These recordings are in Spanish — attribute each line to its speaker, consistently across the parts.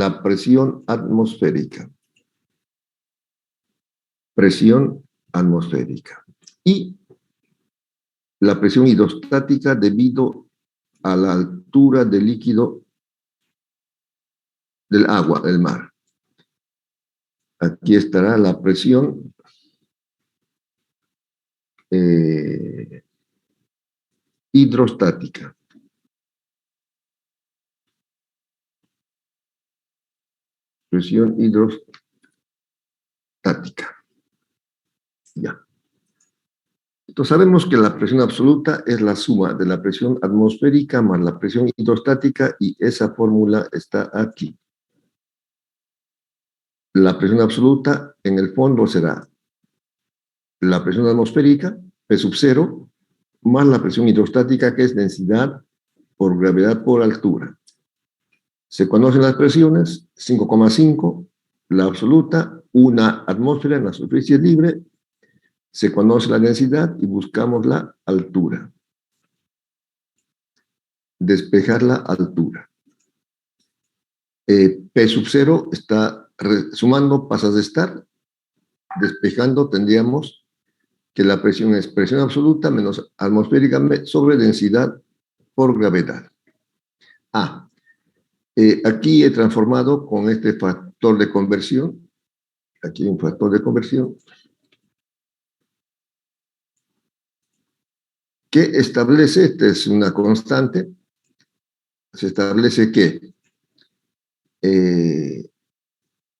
Speaker 1: la presión atmosférica. Presión atmosférica. Y la presión hidrostática debido a la altura del líquido del agua, del mar. Aquí estará la presión hidrostática. Presión hidrostática. Ya. Entonces sabemos que la presión absoluta es la suma de la presión atmosférica más la presión hidrostática y esa fórmula está aquí. La presión absoluta en el fondo será la presión atmosférica, P sub 0, más la presión hidrostática, que es densidad por gravedad por altura. Se conocen las presiones, 5,5, la absoluta, una atmósfera en la superficie libre. Se conoce la densidad y buscamos la altura. Despejar la altura. P sub 0 está sumando, pasas de estar. Despejando tendríamos que la presión es presión absoluta menos atmosférica sobre densidad por gravedad. Aquí he transformado con este factor de conversión. Aquí hay un factor de conversión que establece, esta es una constante, se establece que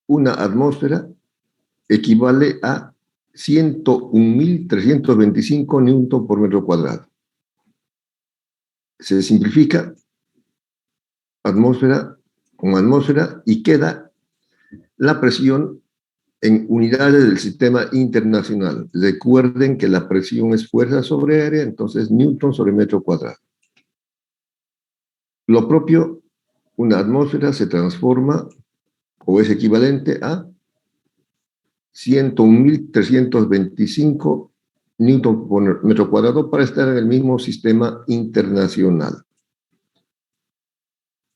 Speaker 1: una atmósfera equivale a 101.325 newton por metro cuadrado. Se simplifica atmósfera con atmósfera y queda la presión en unidades del sistema internacional. Recuerden que la presión es fuerza sobre área, entonces newton sobre metro cuadrado. Lo propio, una atmósfera se transforma o es equivalente a 101.325 newton por metro cuadrado para estar en el mismo sistema internacional.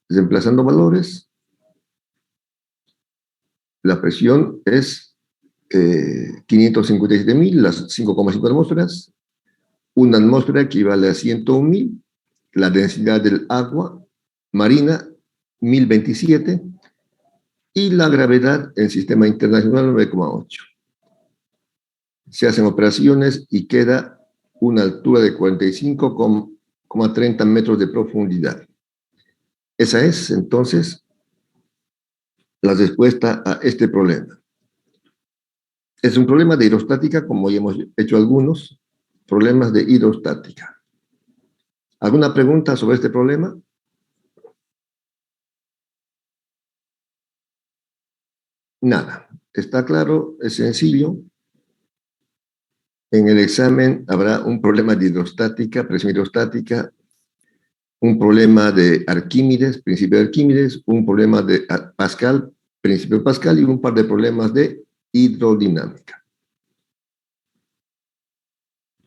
Speaker 1: Reemplazando valores, la presión es 557.000, las 5,5 atmósferas. Una atmósfera equivale a 101.000. La densidad del agua marina, 1.027. Y la gravedad en sistema internacional, 9,8. Se hacen operaciones y queda una altura de 45,30 metros de profundidad. Esa es, entonces, la respuesta a este problema. Es un problema de hidrostática, como ya hemos hecho algunos problemas de hidrostática. ¿Alguna pregunta sobre este problema? Nada. Está claro, es sencillo. En el examen habrá un problema de hidrostática, presión hidrostática, un problema de Arquímedes, principio de Arquímedes, un problema de Pascal, principio de Pascal, y un par de problemas de hidrodinámica.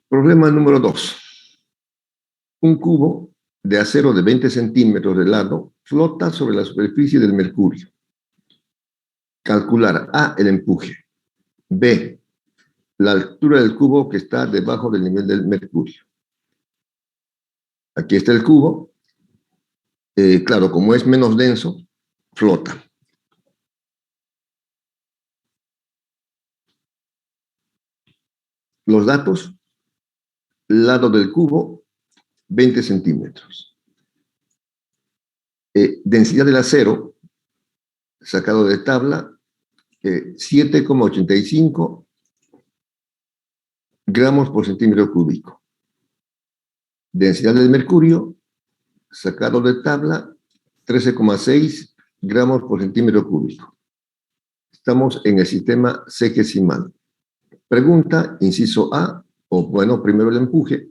Speaker 1: Problema número 2. Un cubo de acero de 20 centímetros de lado flota sobre la superficie del mercurio. Calcular A, el empuje. B, la altura del cubo que está debajo del nivel del mercurio. Aquí está el cubo. Claro, como es menos denso, flota. Los datos: lado del cubo, 20 centímetros. Densidad del acero, sacado de tabla, 7,85 gramos por centímetro cúbico. Densidad del mercurio, sacado de tabla, 13,6 gramos por centímetro cúbico. Estamos en el sistema sexagesimal. Pregunta, inciso A, o bueno, primero el empuje,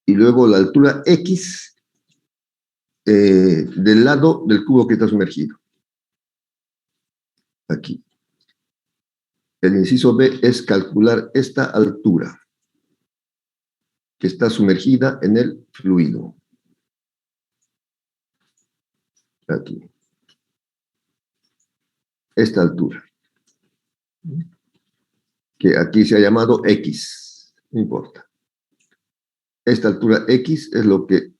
Speaker 1: y luego la altura X del lado del cubo que está sumergido. Aquí. El inciso B es calcular esta altura que está sumergida en el fluido. Aquí. esta altura, que aquí se ha llamado X, no importa. Esta altura X es lo que,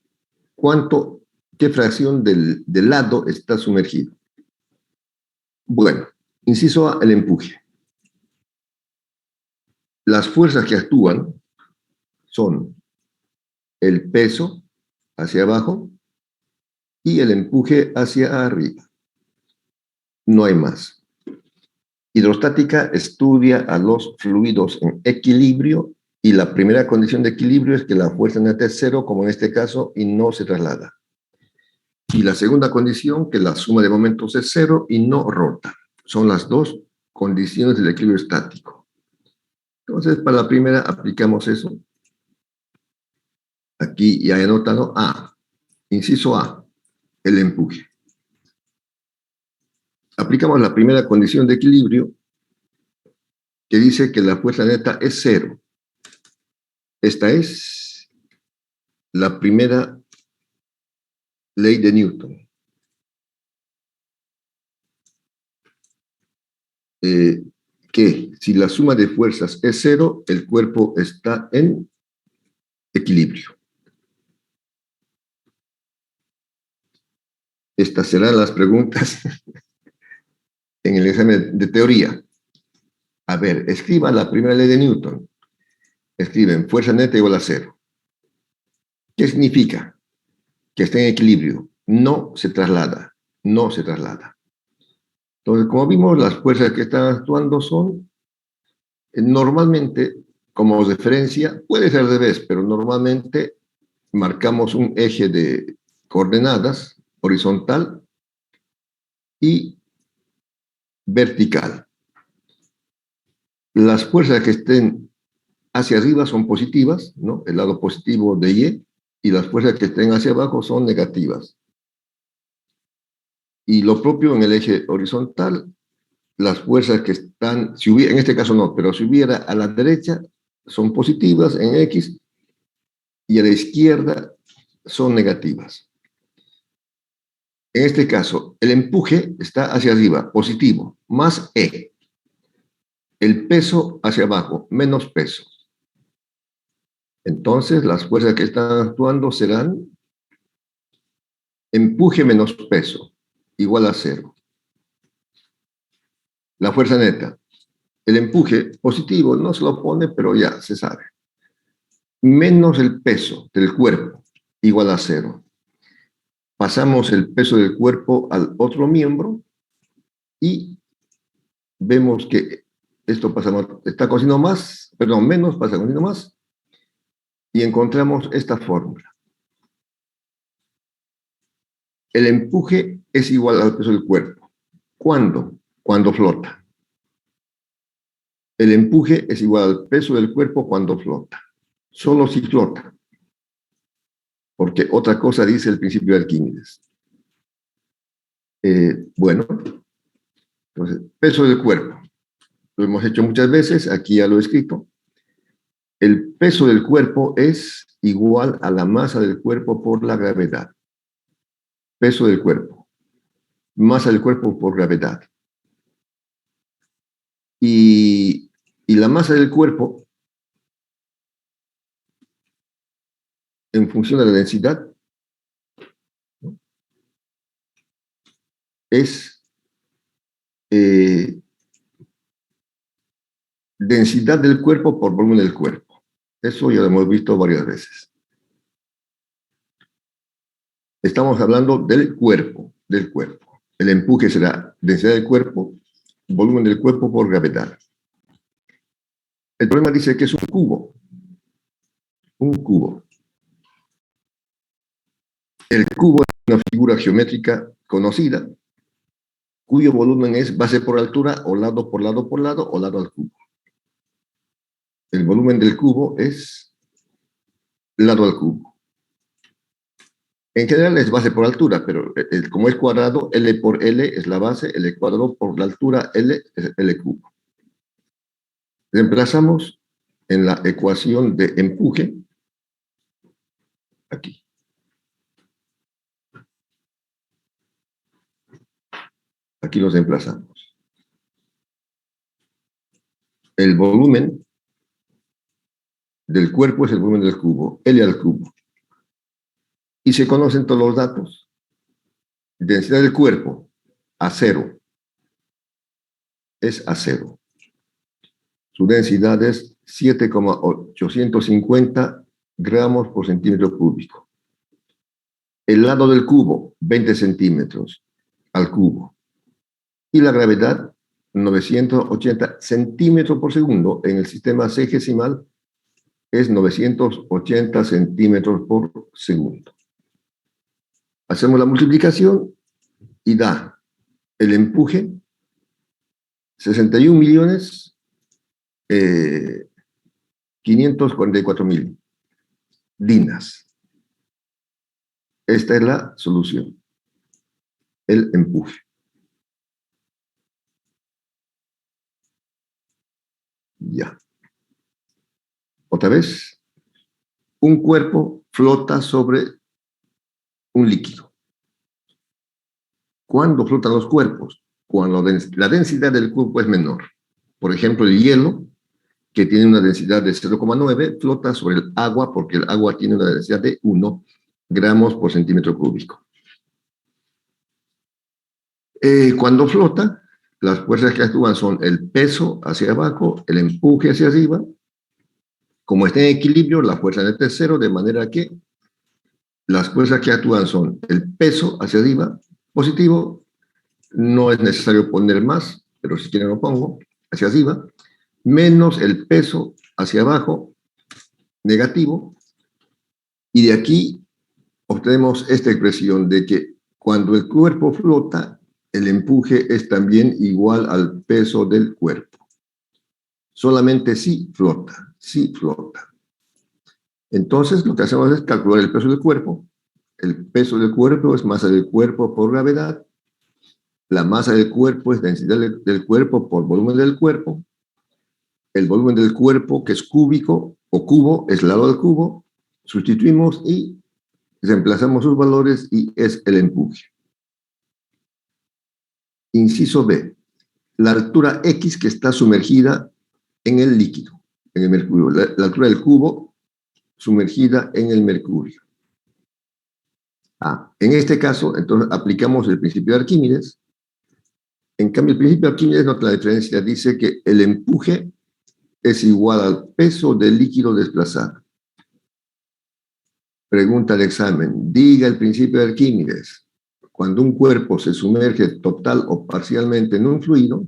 Speaker 1: qué fracción del lado está sumergido. Bueno, inciso A, el empuje. Las fuerzas que actúan son el peso hacia abajo y el empuje hacia arriba. No hay más. Hidrostática estudia a los fluidos en equilibrio y la primera condición de equilibrio es que la fuerza neta es cero, como en este caso, y no se traslada. Y la segunda condición, que la suma de momentos es cero y no rota. Son las dos condiciones del equilibrio estático. Entonces, para la primera aplicamos eso. Aquí ya he anotado A. Inciso A, el empuje. Aplicamos la primera condición de equilibrio que dice que la fuerza neta es cero. Esta es la primera ley de Newton. Que si la suma de fuerzas es cero, el cuerpo está en equilibrio. Estas serán las preguntas en el examen de teoría. A ver, escriba la primera ley de Newton. Escriben fuerza neta igual a cero. ¿Qué significa? Que está en equilibrio. No se traslada. No se traslada. Entonces, como vimos, las fuerzas que están actuando son normalmente, como referencia, puede ser al revés, pero normalmente marcamos un eje de coordenadas horizontal y vertical. Las fuerzas que estén hacia arriba son positivas, ¿no? El lado positivo de y las fuerzas que estén hacia abajo son negativas. Y lo propio en el eje horizontal, las fuerzas que están, si hubiera, en este caso no, pero si hubiera a la derecha, son positivas en X y a la izquierda son negativas. En este caso, el empuje está hacia arriba, positivo, más E. El peso hacia abajo, menos peso. Entonces, las fuerzas que están actuando serán empuje menos peso, igual a cero. La fuerza neta. El empuje positivo no se lo pone, pero ya se sabe. Menos el peso del cuerpo, igual a cero. Pasamos el peso del cuerpo al otro miembro y vemos que esto pasa, está cociendo más, perdón, menos, pasa cociendo más, y encontramos esta fórmula. El empuje es igual al peso del cuerpo. ¿Cuándo? Cuando flota. El empuje es igual al peso del cuerpo cuando flota. Solo si flota. Porque otra cosa dice el principio de Arquímedes. Bueno, entonces, peso del cuerpo. Lo hemos hecho muchas veces, aquí ya lo he escrito. El peso del cuerpo es igual a la masa del cuerpo por la gravedad. Peso del cuerpo. Masa del cuerpo por gravedad. Y la masa del cuerpo, en función de la densidad, ¿no? Es densidad del cuerpo por volumen del cuerpo. Eso ya lo hemos visto varias veces. Estamos hablando del cuerpo, del cuerpo. El empuje será densidad del cuerpo, volumen del cuerpo por gravedad. El problema dice que es un cubo. Un cubo. El cubo es una figura geométrica conocida, cuyo volumen es base por altura o lado por lado por lado o lado al cubo. El volumen del cubo es lado al cubo. En general es base por altura, pero como es cuadrado, L por L es la base, L cuadrado por la altura, L es L cubo. Reemplazamos en la ecuación de empuje, aquí. Aquí los reemplazamos. el volumen del cuerpo es el volumen del cubo, L al cubo. Y se conocen todos los datos. Densidad del cuerpo, A0, es A0. Su densidad es 7,850 gramos por centímetro cúbico. El lado del cubo, 20 centímetros al cubo. Y la gravedad, 980 centímetros por segundo. En el sistema sexagesimal es 980 centímetros por segundo. Hacemos la multiplicación y da el empuje 61 millones 544.000 dinas. Esta es la solución, el empuje. Ya. Otra vez, un cuerpo flota sobre un líquido. ¿Cuándo flotan los cuerpos? Cuando la densidad del cuerpo es menor. Por ejemplo, el hielo, que tiene una densidad de 0,9, flota sobre el agua porque el agua tiene una densidad de 1 gramos por centímetro cúbico. Cuando flota, las fuerzas que actúan son el peso hacia abajo, el empuje hacia arriba. Como está en equilibrio, la fuerza es de cero, de manera que las fuerzas que actúan son el peso hacia arriba, positivo, no es necesario poner más, pero si quieren lo pongo, hacia arriba, menos el peso hacia abajo, negativo, y de aquí obtenemos esta expresión de que cuando el cuerpo flota, el empuje es también igual al peso del cuerpo. Solamente si flota, si flota. Entonces, lo que hacemos es calcular el peso del cuerpo. El peso del cuerpo es masa del cuerpo por gravedad. La masa del cuerpo es densidad del cuerpo por volumen del cuerpo. El volumen del cuerpo, que es cúbico o cubo, es el lado del cubo. Sustituimos y reemplazamos sus valores y es el empuje. Inciso B. La altura X que está sumergida en el líquido, en el mercurio. La altura del cubo sumergida en el mercurio. En este caso, entonces, aplicamos el principio de Arquímedes. En cambio, el principio de Arquímedes nota la diferencia. Dice que el empuje es igual al peso del líquido desplazado. Pregunta al examen. Diga el principio de Arquímedes. Cuando un cuerpo se sumerge total o parcialmente en un fluido,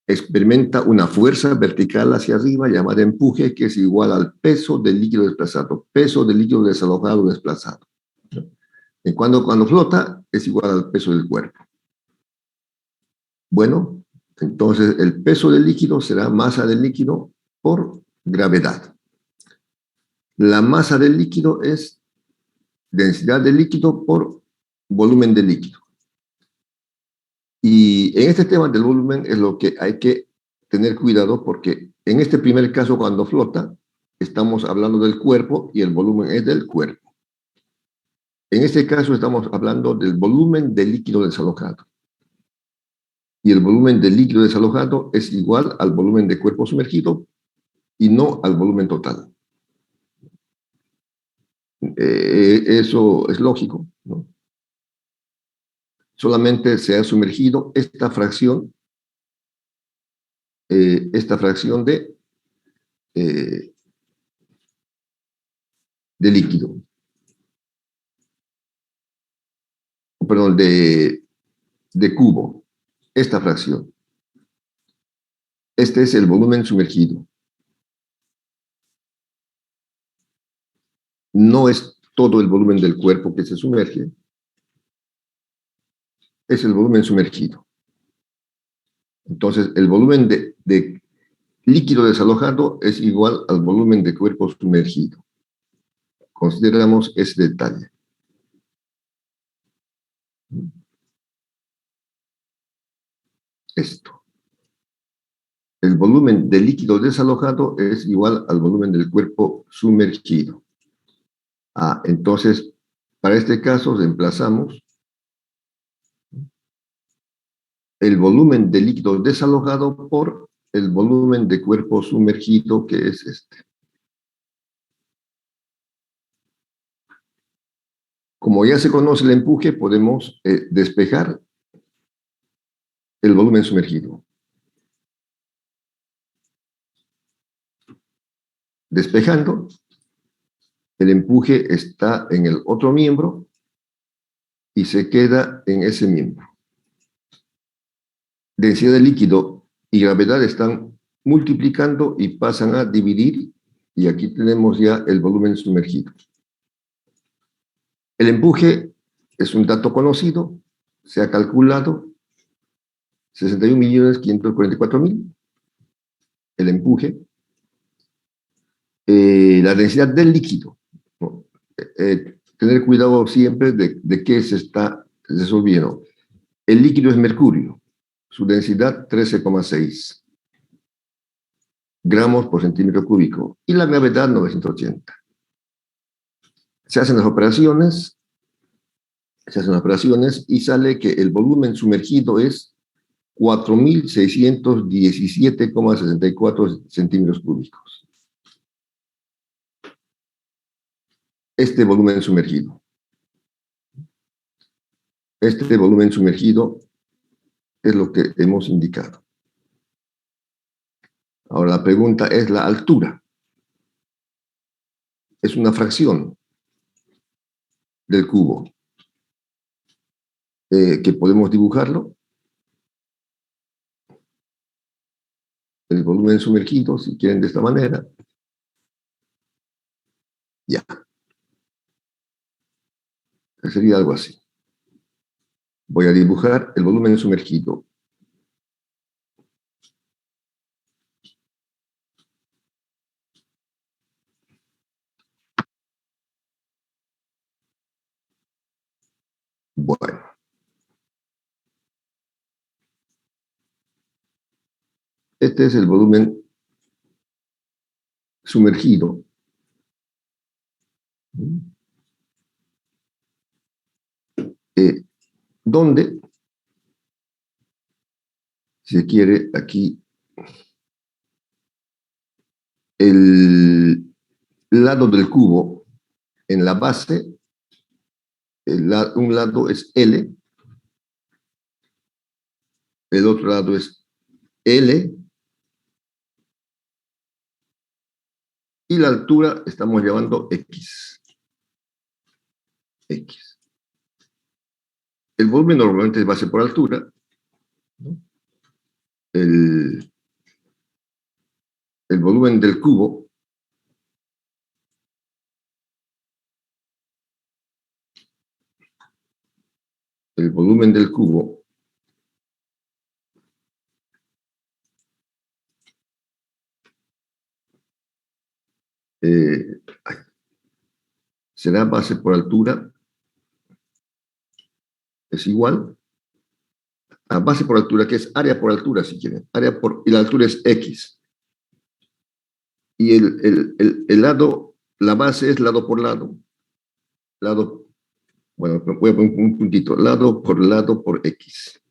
Speaker 1: experimenta una fuerza vertical hacia arriba llamada empuje, que es igual al peso del líquido desplazado. Peso del líquido desalojado desplazado. En cuando flota, es igual al peso del cuerpo. Bueno, entonces el peso del líquido será masa del líquido por gravedad. La masa del líquido es densidad del líquido por volumen del líquido. Y en este tema del volumen es lo que hay que tener cuidado, porque en este primer caso, cuando flota, estamos hablando del cuerpo y el volumen es del cuerpo. En este caso estamos hablando del volumen del líquido desalojado. Y el volumen del líquido desalojado es igual al volumen de cuerpo sumergido y no al volumen total. Eso es lógico, ¿no? Solamente se ha sumergido esta fracción de líquido. Perdón, de cubo. Esta fracción. Este es el volumen sumergido. No es todo el volumen del cuerpo que se sumerge. Es el volumen sumergido. Entonces, el volumen de líquido desalojado es igual al volumen de cuerpo sumergido. Consideramos ese detalle. Esto. El volumen del líquido desalojado es igual al volumen del cuerpo sumergido. Entonces, para este caso reemplazamos el volumen del líquido desalojado por el volumen de cuerpo sumergido, que es este. Como ya se conoce el empuje, podemos despejar el volumen sumergido. Despejando, el empuje está en el otro miembro y se queda en ese miembro. Densidad de líquido y gravedad están multiplicando y pasan a dividir, y aquí tenemos ya el volumen sumergido. El empuje es un dato conocido, se ha calculado 61.544.000, el empuje. La densidad del líquido, ¿no? Tener cuidado siempre de qué se está resolviendo. El líquido es mercurio, su densidad 13,6 gramos por centímetro cúbico, y la gravedad 980. Se hacen las operaciones, y sale que el volumen sumergido es 4.617,64 centímetros cúbicos. Este volumen sumergido es lo que hemos indicado. Ahora la pregunta es la altura. Es una fracción del cubo, que podemos dibujarlo. El volumen sumergido, si quieren, de esta manera. Ya. Sería algo así. Voy a dibujar el volumen sumergido. Bueno. Este es el volumen sumergido. Donde, si se quiere, aquí el lado del cubo en la base, un lado es L, el otro lado es L, y la altura estamos llamando X. X. El volumen normalmente es base por altura, ¿no? El volumen del cubo eh, será base por altura, es igual a base por altura, que es área por altura, si quieren. Y la altura es X. Y el lado, la base es lado por lado. Bueno, voy a poner un puntito. Lado por X.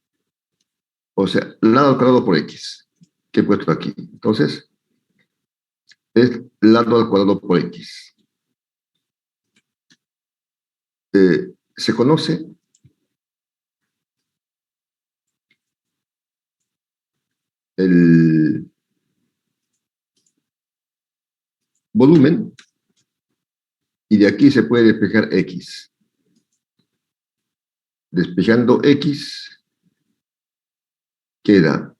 Speaker 1: O sea, lado al cuadrado por X, que he puesto aquí. Entonces, es lado al cuadrado por X. Se conoce el volumen, y de aquí se puede despejar X. Despejando X, queda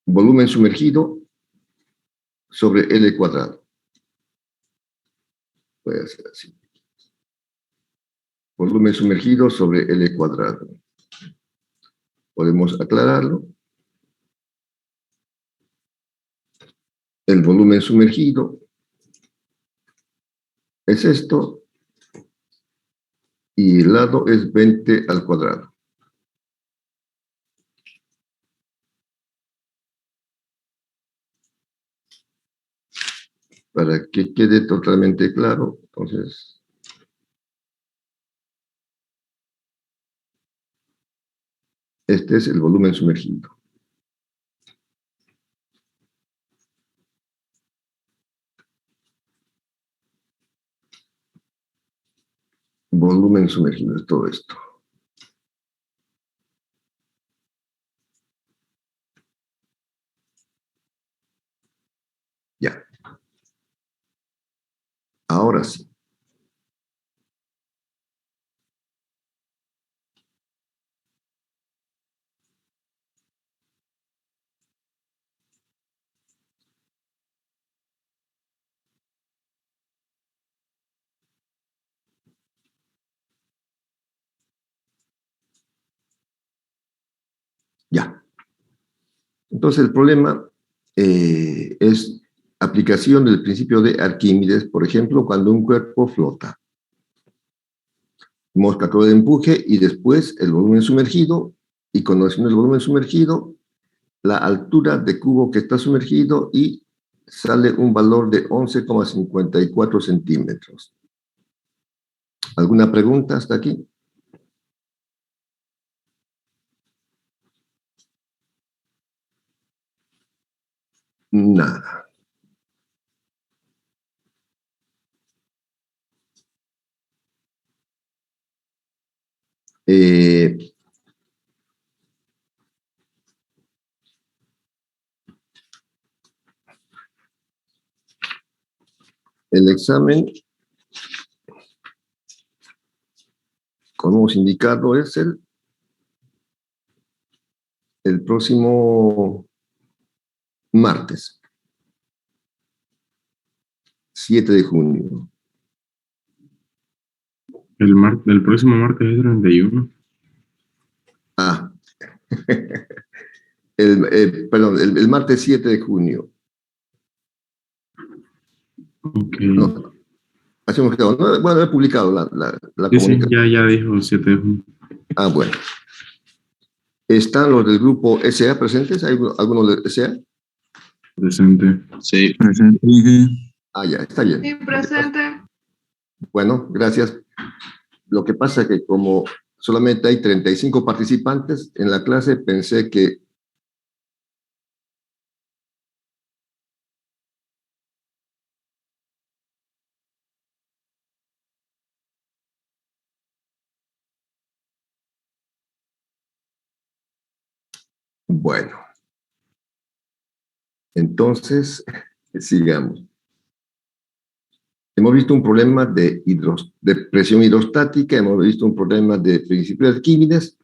Speaker 1: volumen sumergido sobre L cuadrado. Voy a hacer así. Volumen sumergido sobre L cuadrado. Podemos aclararlo. El volumen sumergido es esto, y el lado es 20 al cuadrado. Para que quede totalmente claro, entonces, este es el volumen sumergido. volumen sumergido, es todo esto. Ya. Ahora sí. Ya. Entonces el problema es aplicación del principio de Arquímedes, por ejemplo, cuando un cuerpo flota. Hemos calculado el empuje y después el volumen sumergido, y conociendo el volumen sumergido, la altura de cubo que está sumergido y sale un valor de 11,54 centímetros. ¿Alguna pregunta hasta aquí? Nada. Eh, el examen, como hemos indicado, es el próximo martes, 7 de junio.
Speaker 2: El próximo martes es 31.
Speaker 1: Ah, perdón, el martes 7 de junio.
Speaker 2: Ok.
Speaker 1: No, así hemos quedado. No, bueno, he publicado la
Speaker 2: Sí,
Speaker 1: comunicación.
Speaker 2: ya dijo 7 de junio.
Speaker 1: Ah, bueno. ¿Están los del grupo SA presentes? ¿Hay algunos de SA?
Speaker 2: Presente.
Speaker 3: Sí.
Speaker 4: Presente.
Speaker 1: Ah, ya, está bien.
Speaker 5: Sí, presente.
Speaker 1: Bueno, gracias. Lo que pasa es que como solamente hay 35 participantes en la clase, pensé que bueno. Entonces, sigamos. Hemos visto un problema de presión hidrostática, hemos visto un problema de principio de Arquímedes,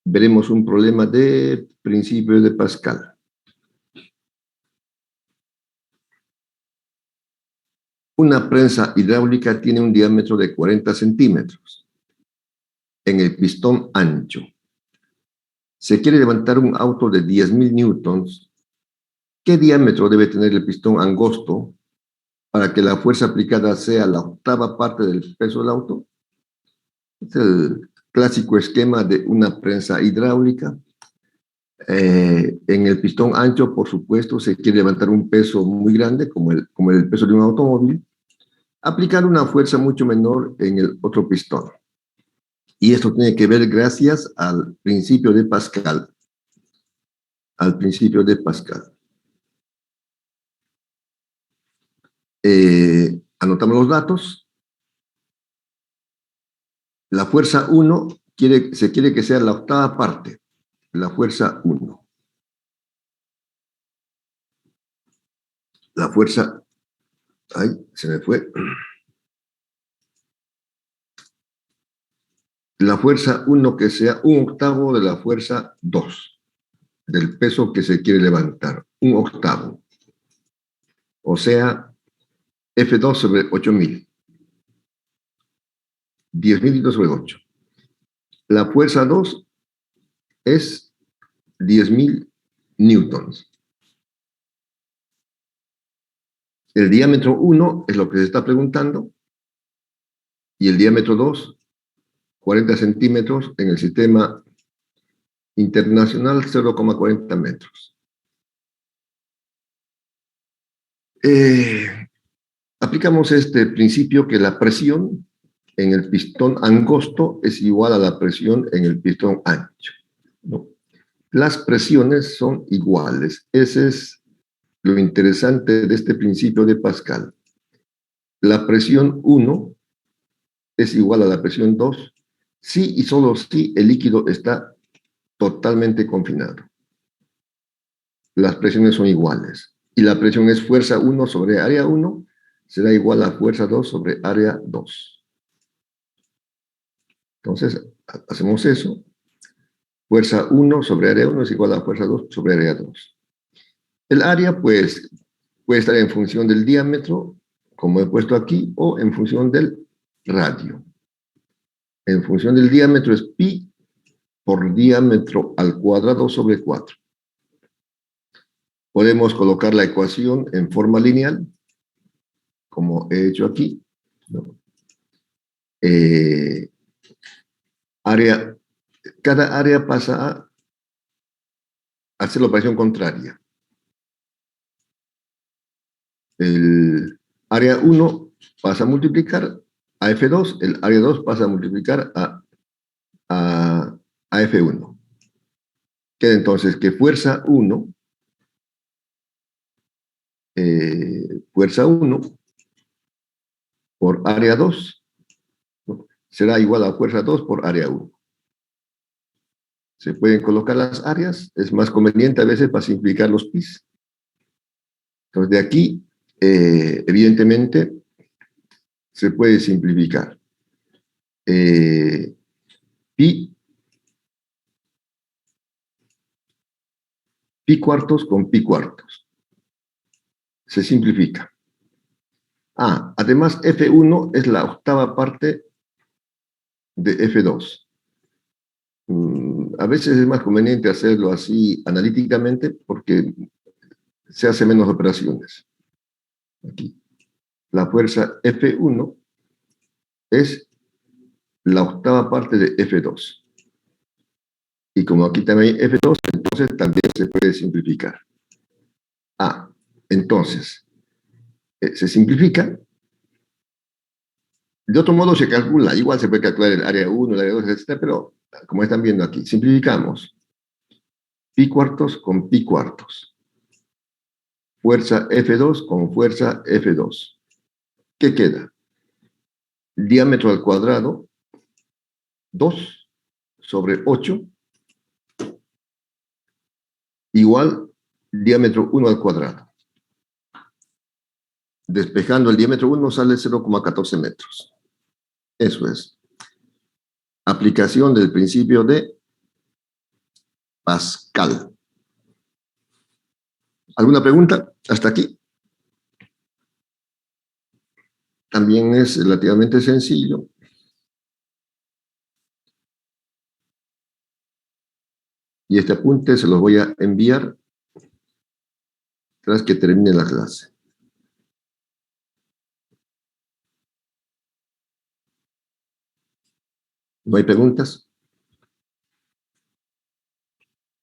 Speaker 1: veremos un problema de principio de Pascal. Una prensa hidráulica tiene un diámetro de 40 centímetros en el pistón ancho. Se quiere levantar un auto de 10.000 newtons. ¿Qué diámetro debe tener el pistón angosto para que la fuerza aplicada sea la octava parte del peso del auto? Es el clásico esquema de una prensa hidráulica. En el pistón ancho, por supuesto, se quiere levantar un peso muy grande, como el peso de un automóvil, aplicar una fuerza mucho menor en el otro pistón. Y esto tiene que ver gracias al principio de Pascal. Al principio de Pascal. Anotamos los datos. La fuerza 1 se quiere que sea la octava parte. La fuerza 1. La fuerza... Ay, se me fue. La fuerza 1 que sea un octavo de la fuerza 2, del peso que se quiere levantar. Un octavo. O sea, F2 sobre 8.000. 10.000 sobre 8. La fuerza 2 es 10.000 newtons. El diámetro 1 es lo que se está preguntando, y el diámetro 2, 40 centímetros en el sistema internacional, 0,40 metros. Aplicamos este principio que la presión en el pistón angosto es igual a la presión en el pistón ancho, ¿no? Las presiones son iguales. Ese es lo interesante de este principio de Pascal. La presión 1 es igual a la presión 2 si y solo si el líquido está totalmente confinado. Las presiones son iguales. Y la presión es fuerza 1 sobre área 1, será igual a fuerza 2 sobre área 2. Entonces, hacemos eso. Fuerza 1 sobre área 1 es igual a fuerza 2 sobre área 2. El área, pues, puede estar en función del diámetro, como he puesto aquí, o en función del radio. En función del diámetro es pi por diámetro al cuadrado sobre 4. Podemos colocar la ecuación en forma lineal, como he hecho aquí, ¿no? Cada área pasa a hacer la operación contraria. El área 1 pasa a multiplicar a F2, el área 2 pasa a multiplicar a F1. Queda entonces que fuerza 1 por área 2, ¿no? Será igual a fuerza 2 por área 1. Se pueden colocar las áreas, es más conveniente a veces para simplificar los pis. Entonces de aquí, evidentemente, se puede simplificar. Pi cuartos con pi cuartos. Se simplifica. Además F1 es la octava parte de F2. A veces es más conveniente hacerlo así analíticamente porque se hace menos operaciones. Aquí. La fuerza F1 es la octava parte de F2. Y como aquí también hay F2, entonces también se puede simplificar. Entonces, se simplifica. De otro modo se calcula, igual se puede calcular el área 1, el área 2, etc. Pero como están viendo aquí, simplificamos. Pi cuartos con pi cuartos. Fuerza F2 con fuerza F2. ¿Qué queda? Diámetro al cuadrado, 2 sobre 8, igual diámetro 1 al cuadrado. Despejando el diámetro 1 sale 0,14 metros. Eso es. Aplicación del principio de Pascal. ¿Alguna pregunta hasta aquí? También es relativamente sencillo. Y este apunte se los voy a enviar tras que termine la clase. ¿No hay preguntas?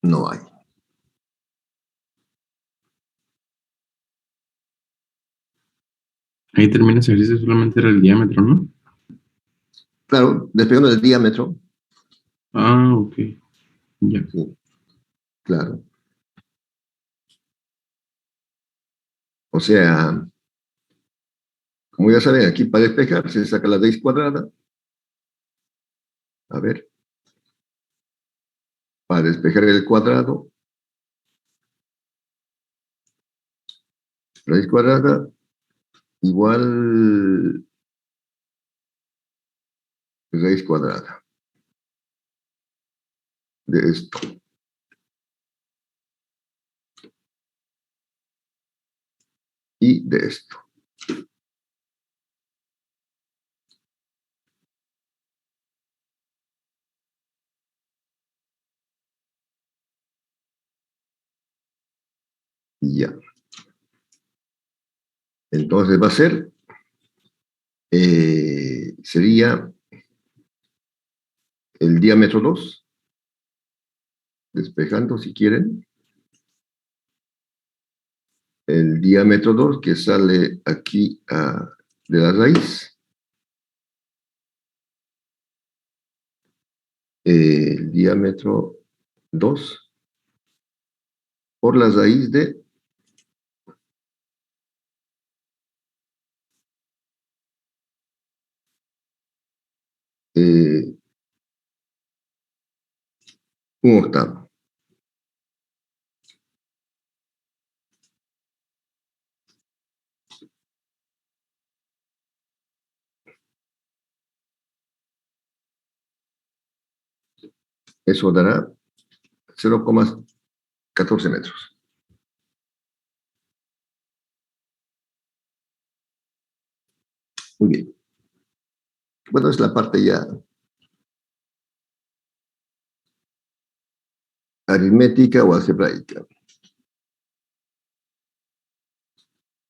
Speaker 1: No hay.
Speaker 2: Ahí termina ese ejercicio, solamente era el diámetro, ¿no?
Speaker 1: Claro, despegando del diámetro.
Speaker 2: Ok. Ya.
Speaker 1: Sí, claro. O sea, como ya saben, aquí para despejar se saca la raíz cuadrada. A ver. Para despejar el cuadrado. Raíz cuadrada igual raíz cuadrada de esto. Y de esto. Y ya. Entonces va a ser, sería el diámetro 2, despejando si quieren. El diámetro 2 que sale aquí de la raíz. El diámetro 2 por la raíz de eh, 1/8. Eso dará 0,14 metros. Muy bien. Bueno, es la parte ya aritmética o algebraica.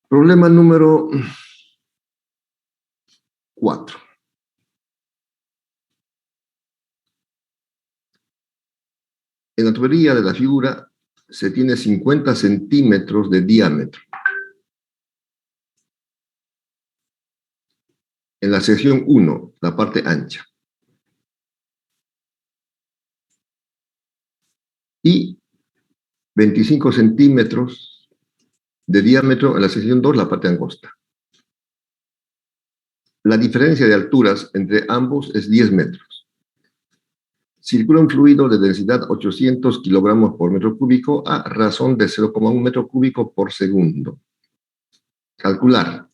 Speaker 1: Problema número 4. En la tubería de la figura se tiene 50 centímetros de diámetro. En la sección 1, la parte ancha. Y 25 centímetros de diámetro en la sección 2, la parte angosta. La diferencia de alturas entre ambos es 10 metros. Circula un fluido de densidad 800 kilogramos por metro cúbico a razón de 0,1 metro cúbico por segundo. Calcular.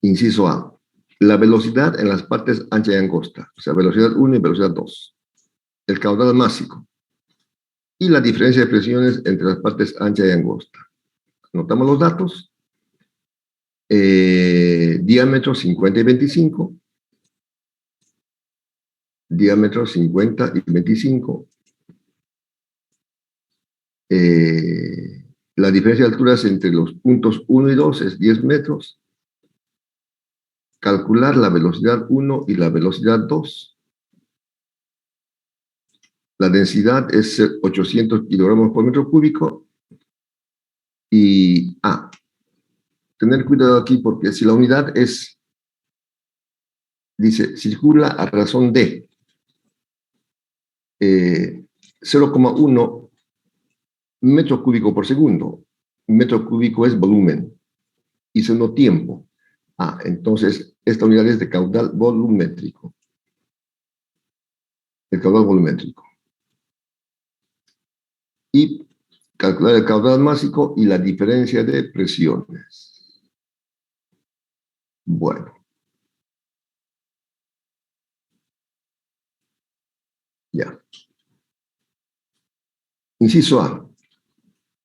Speaker 1: Inciso A. La velocidad en las partes ancha y angosta, o sea, velocidad 1 y velocidad 2. El caudal másico. Y la diferencia de presiones entre las partes ancha y angosta. Anotamos los datos. Diámetro 50 y 25. Diámetro 50 y 25. La diferencia de alturas entre los puntos 1 y 2 es 10 metros. Calcular la velocidad 1 y la velocidad 2. La densidad es 800 kilogramos por metro cúbico. Y tener cuidado aquí porque si la unidad es, dice, circula a razón de 0,1 metro cúbico por segundo. Metro cúbico es volumen y segundo tiempo. Entonces esta unidad es de caudal volumétrico. El caudal volumétrico. Y calcular el caudal másico y la diferencia de presiones. Bueno. Ya. Inciso A.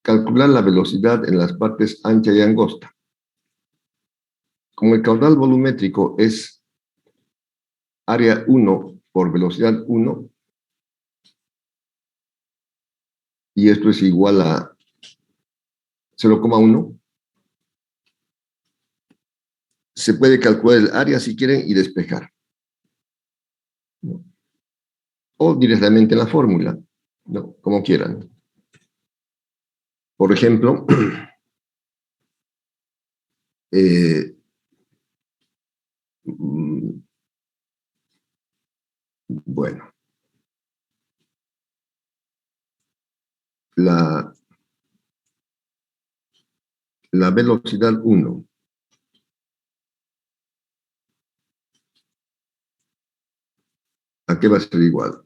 Speaker 1: Calcular la velocidad en las partes ancha y angosta. Como el caudal volumétrico es área 1 por velocidad 1, y esto es igual a 0,1, se puede calcular el área si quieren y despejar. ¿No? O directamente en la fórmula, ¿no? Como quieran. Por ejemplo, bueno, la velocidad 1 ¿a qué va a ser igual?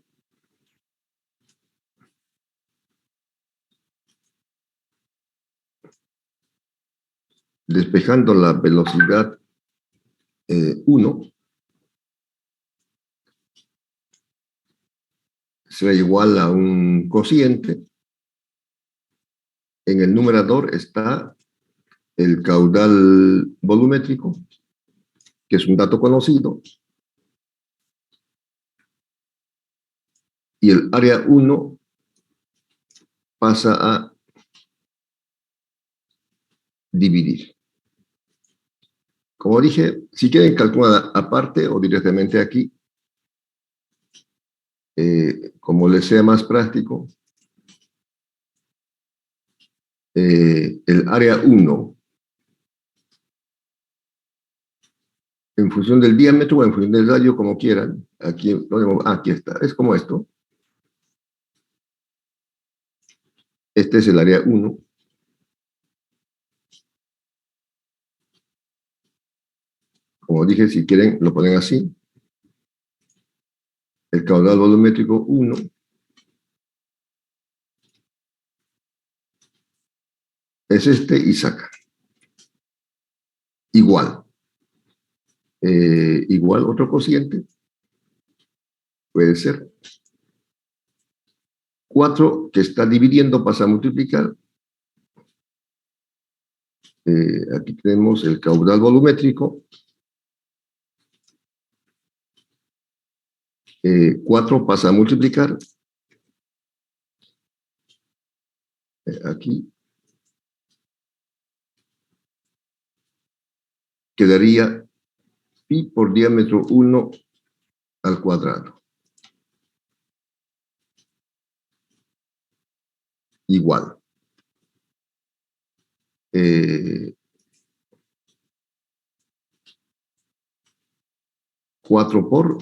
Speaker 1: Despejando la velocidad 1, será igual a un cociente. En el numerador está el caudal volumétrico, que es un dato conocido, y el área 1 pasa a dividir. Como dije, si quieren calcular aparte o directamente aquí, como les sea más práctico, el área 1 en función del diámetro o en función del radio, como quieran. Aquí, aquí está, es como esto. Este es el área 1. Como dije, si quieren, lo ponen así. El caudal volumétrico 1 es este y saca. Igual. Igual otro cociente. Puede ser 4 que está dividiendo pasa a multiplicar. Aquí tenemos el caudal volumétrico. 4 pasa a multiplicar. Aquí. Quedaría pi por diámetro 1 al cuadrado. Igual. 4 por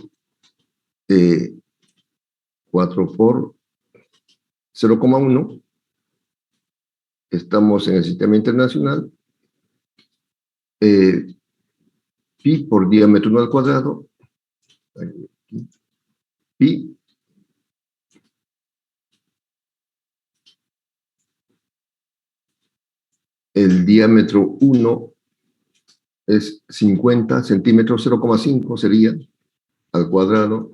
Speaker 1: 0,1. Estamos en el sistema internacional. Pi por diámetro 1 al cuadrado. Pi el diámetro 1 es 50 centímetros, 0,5 sería al cuadrado,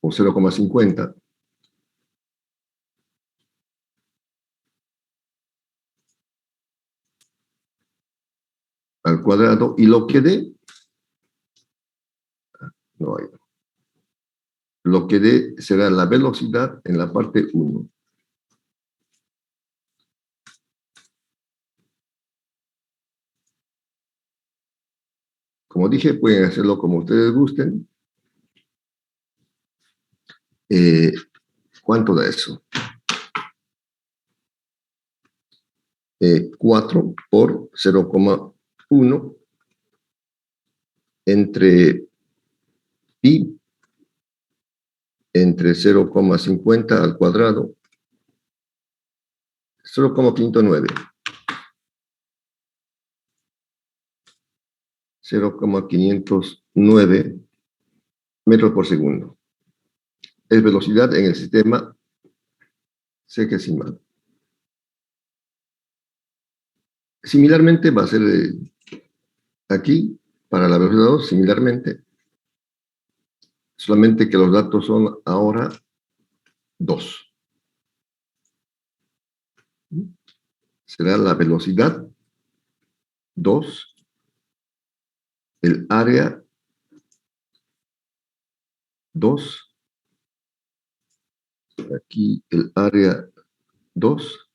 Speaker 1: o 0,50. Al cuadrado, y lo que dé, no hay. Lo que dé será la velocidad en la parte 1. Como dije, pueden hacerlo como ustedes gusten. ¿Cuánto da eso? 4 por 0,1 entre pi entre 0,50 al cuadrado, 0,509. 0,509 metros por segundo. Es velocidad en el sistema sexagesimal. Similarmente va a ser aquí, para la velocidad 2, similarmente, solamente que los datos son ahora 2. Será la velocidad 2, el área 2, aquí el área 2,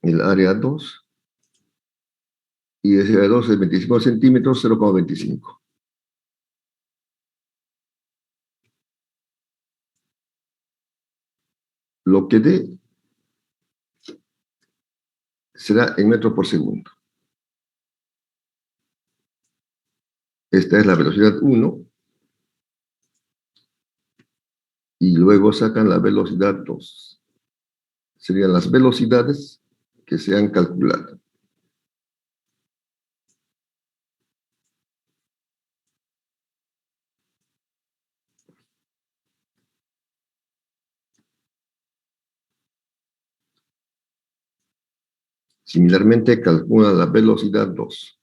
Speaker 1: el área 2, y ese área 2 es 25 centímetros, 0,25. Lo que dé será en metros por segundo. Esta es la velocidad 1, y luego sacan la velocidad 2. Serían las velocidades que se han calculado. Similarmente, calcula la velocidad 2.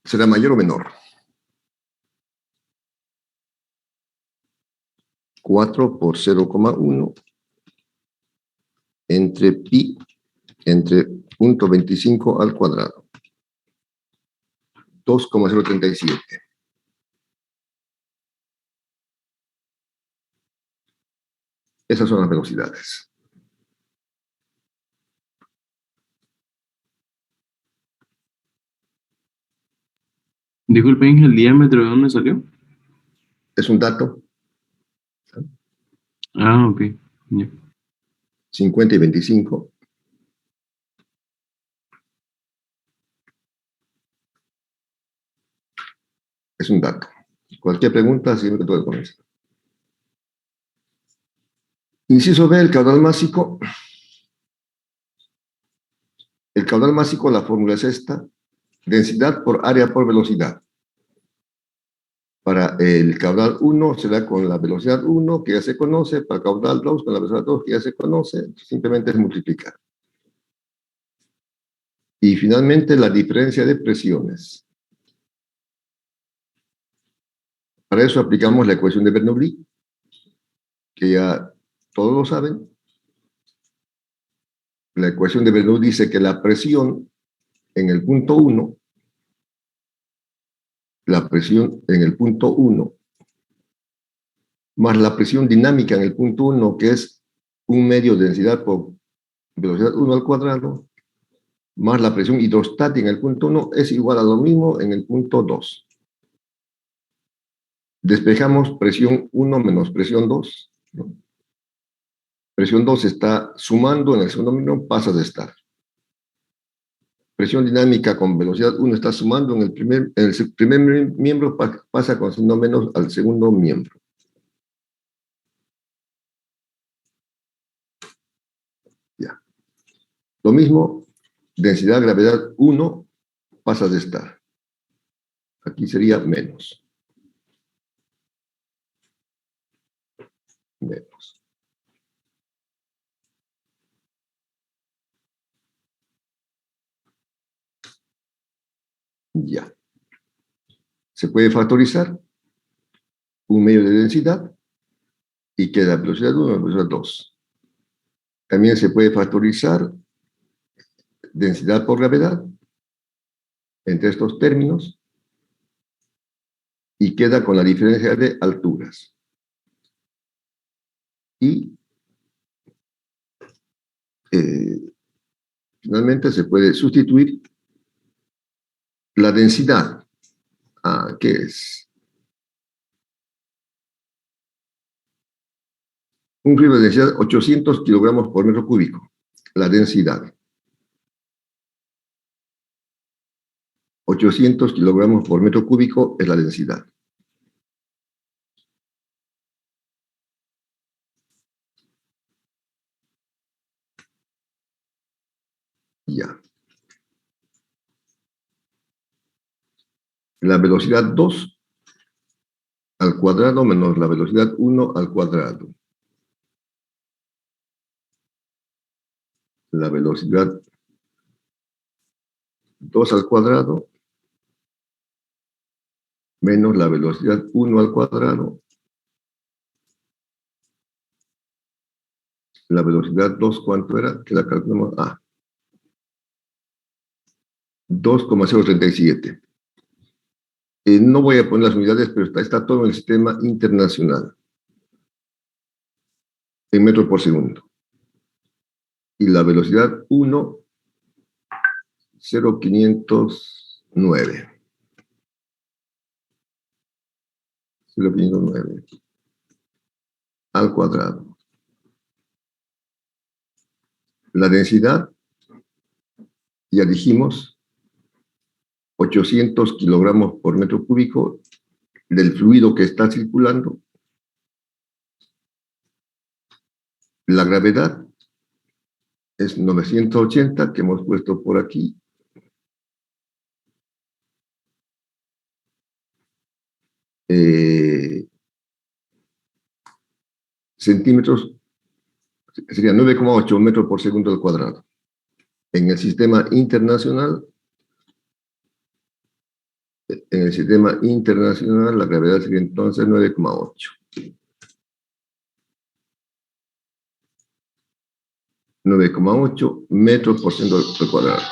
Speaker 1: ¿Será mayor o menor? 4 por 0,1 entre pi entre 0,25 al cuadrado. 2,037. Esas son las velocidades.
Speaker 2: Disculpen, ¿el diámetro de dónde salió?
Speaker 1: Es un dato.
Speaker 2: Ah, ok. Ya.
Speaker 1: 50 y 25. Es un dato. Cualquier pregunta, siempre que tú conoces. Inciso B, el caudal másico. El caudal másico, la fórmula es esta. Densidad por área por velocidad. Para el caudal 1 será con la velocidad 1, que ya se conoce. Para el caudal 2, con la velocidad 2, que ya se conoce. Simplemente es multiplicar. Y finalmente, la diferencia de presiones. Para eso aplicamos la ecuación de Bernoulli, que ya todos lo saben. La ecuación de Bernoulli dice que la presión en el punto 1, la presión en el punto 1, más la presión dinámica en el punto 1, que es un medio de densidad por velocidad 1 al cuadrado, más la presión hidrostática en el punto 1, es igual a lo mismo en el punto 2. Despejamos presión 1 menos presión 2, ¿no? Presión 2 está sumando, en el segundo miembro pasa de estar. Presión dinámica con velocidad 1 está sumando, en el primer miembro pasa con signo menos al segundo miembro. Ya. Lo mismo, densidad gravedad 1 pasa de estar. Aquí sería menos. Menos. Ya. Se puede factorizar un medio de densidad y queda velocidad 1 velocidad 2. También se puede factorizar densidad por gravedad entre estos términos y queda con la diferencia de alturas. Y finalmente se puede sustituir la densidad, que es un fluido de densidad 800 kilogramos por metro cúbico. La densidad. 800 kilogramos por metro cúbico es la densidad. Ya. La velocidad 2 al cuadrado menos la velocidad 1 al cuadrado. La velocidad 2 al cuadrado menos la velocidad 1 al cuadrado. La velocidad 2, ¿cuánto era? Que la calculamos. 2,037. No voy a poner las unidades, pero está todo en el sistema internacional, en metros por segundo. Y la velocidad 1, 0,509. 0,509 al cuadrado. La densidad, ya dijimos, 800 kilogramos por metro cúbico del fluido que está circulando. La gravedad es 980, que hemos puesto por aquí. Centímetros, sería 9,8 metros por segundo al cuadrado. En el sistema internacional, la gravedad sería entonces 9,8. 9,8 metros por segundo al cuadrado.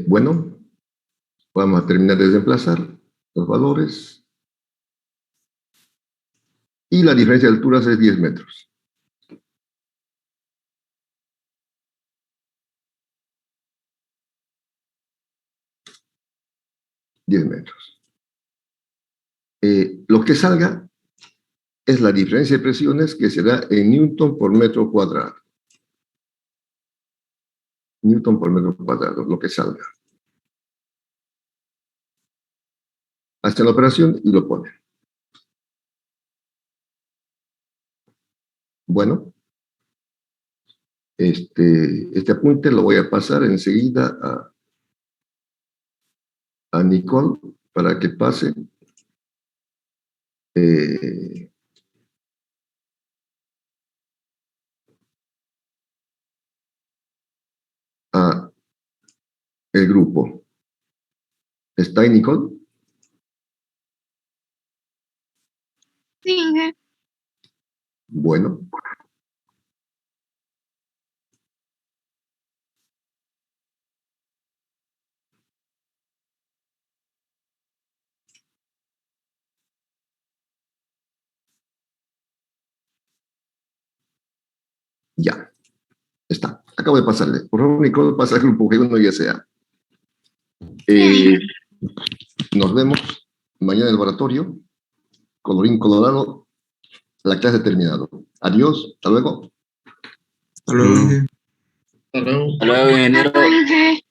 Speaker 1: Bueno, vamos a terminar de desplazar los valores. Y la diferencia de alturas es 10 metros. Lo que salga es la diferencia de presiones, que será en Newton por metro cuadrado. Newton por metro cuadrado, lo que salga. Hacen la operación y lo ponen. Bueno, este apunte lo voy a pasar enseguida a Nicole para que pase a el grupo. ¿Está ahí, Nicole?
Speaker 3: Sí, Inge.
Speaker 1: Bueno. Ya. Está. Acabo de pasarle. Por favor, Nicole, pasa al grupo G1 y SA. Nos vemos mañana en el laboratorio. Colorín colorado. La clase ha terminado. Adiós. Hasta luego.
Speaker 2: Hasta luego.
Speaker 4: Hasta luego.
Speaker 5: Hasta luego, ingeniero.
Speaker 3: Hasta luego, Inge.